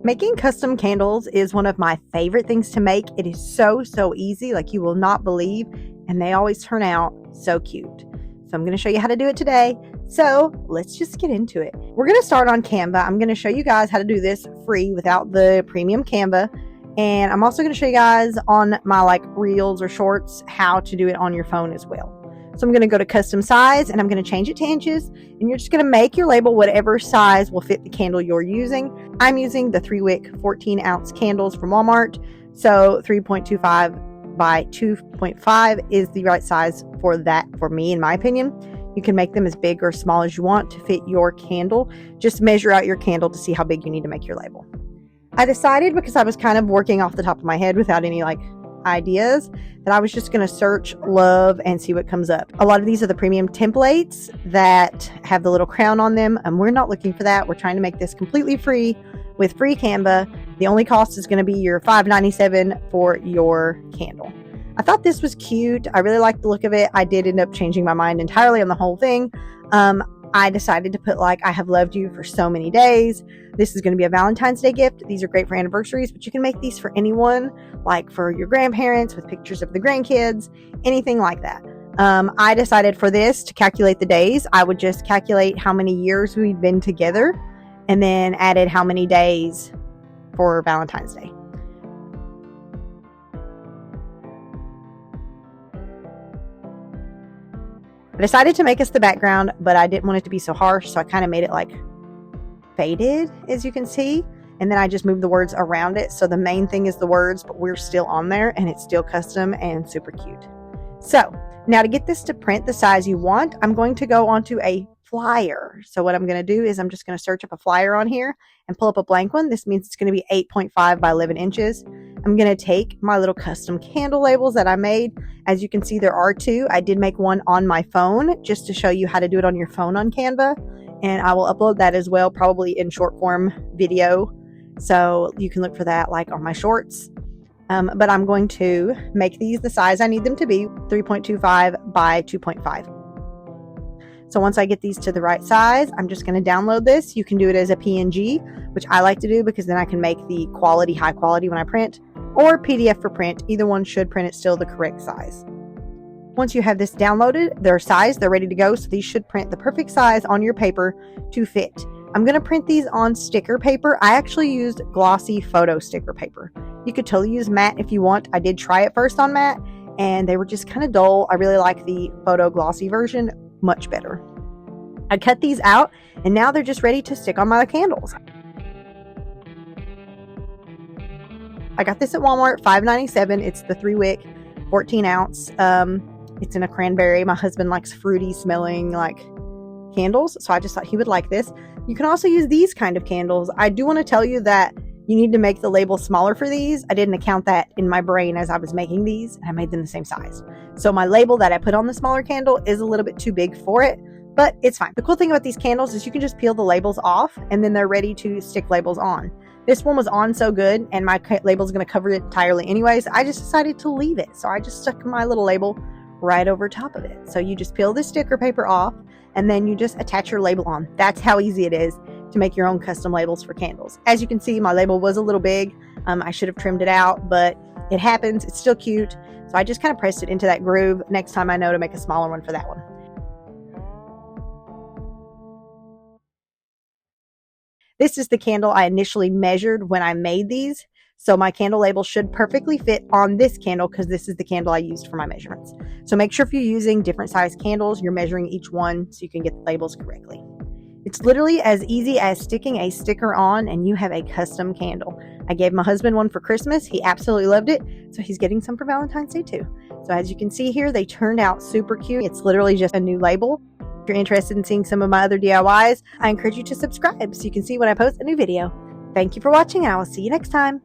Making custom candles is one of my favorite things to make. It is so easy, like you will not believe, and they always turn out so cute. So I'm going to show you how to do it today. So let's just get into it. We're going to start on Canva. I'm going to show you guys how to do this free without the premium Canva. And I'm also going to show you guys on my reels or shorts how to do it on your phone as well. So I'm going to go to custom size and I'm going to change it to inches, and you're just going to make your label whatever size will fit the candle you're using. I'm using the 3-wick 14-ounce candles from Walmart. So 3.25 by 2.5 is the right size for that for me, in my opinion. You can make them as big or small as you want to fit your candle. Just measure out your candle to see how big you need to make your label. I decided, because I was kind of working off the top of my head without any ideas, that I was just going to search love and see what comes up. A lot of these are the premium templates that have the little crown on them, and we're not looking for that. We're trying to make this completely free with free Canva. The only cost is going to be your $5.97 for your candle. I thought this was cute. I really liked the look of it. I did end up changing my mind entirely on the whole thing. I decided to put I have loved you for so many days. This is going to be a Valentine's Day gift. These are great for anniversaries, but you can make these for anyone, like for your grandparents with pictures of the grandkids, anything like that. I decided for this to calculate the days. I would just calculate how many years we've been together and then added how many days for Valentine's Day. I decided to make us the background, but I didn't want it to be so harsh, so I kind of made it faded, as you can see, and then I just moved the words around it. So the main thing is the words, but we're still on there and it's still custom and super cute. So now to get this to print the size you want, I'm going to go onto a flyer. So what I'm going to do is I'm just going to search up a flyer on here and pull up a blank one. This means it's going to be 8.5 by 11 inches. I'm going to take my little custom candle labels that I made. As you can see, there are two. I did make one on my phone just to show you how to do it on your phone on Canva. And I will upload that as well, probably in short form video. So you can look for that on my shorts. But I'm going to make these the size I need them to be, 3.25 by 2.5. So once I get these to the right size, I'm just going to download this. You can do it as a PNG, which I like to do because then I can make the quality high quality when I print, or PDF for print. Either one should print it still the correct size. Once you have this downloaded, they're sized, they're ready to go. So these should print the perfect size on your paper to fit. I'm going to print these on sticker paper. I actually used Glossy photo sticker paper. You could totally use matte if you want. I did try it first on matte and they were just kind of dull. I really like the photo glossy version much better. I cut these out and now they're just ready to stick on my candles. I got this at Walmart, $5.97. It's the 3-wick 14-ounce. It's in a cranberry. My husband likes fruity smelling candles, so I just thought he would like this. You can also use these kind of candles. I do want to tell you that you need to make the label smaller for these. I didn't account that in my brain as I was making these, and I made them the same size. So my label that I put on the smaller candle is a little bit too big for it, but it's fine. The cool thing about these candles is you can just peel the labels off and then they're ready to stick labels on. This one was on so good and my label is going to cover it entirely anyways. I just decided to leave it. So I just stuck my little label right over top of it. So you just peel the sticker paper off and then you just attach your label on. That's how easy it is to make your own custom labels for candles. As you can see, my label was a little big. I should have trimmed it out, but it happens. It's still cute. So I just kind of pressed it into that groove. Next time I know to make a smaller one for that one. This is the candle I initially measured when I made these. So my candle label should perfectly fit on this candle because this is the candle I used for my measurements. So make sure if you're using different size candles, you're measuring each one so you can get the labels correctly. It's literally as easy as sticking a sticker on and you have a custom candle. I gave my husband one for Christmas. He absolutely loved it. So he's getting some for Valentine's Day too. So as you can see here, they turned out super cute. It's literally just a new label. If you're interested in seeing some of my other DIYs, I encourage you to subscribe so you can see when I post a new video. Thank you for watching and I will see you next time.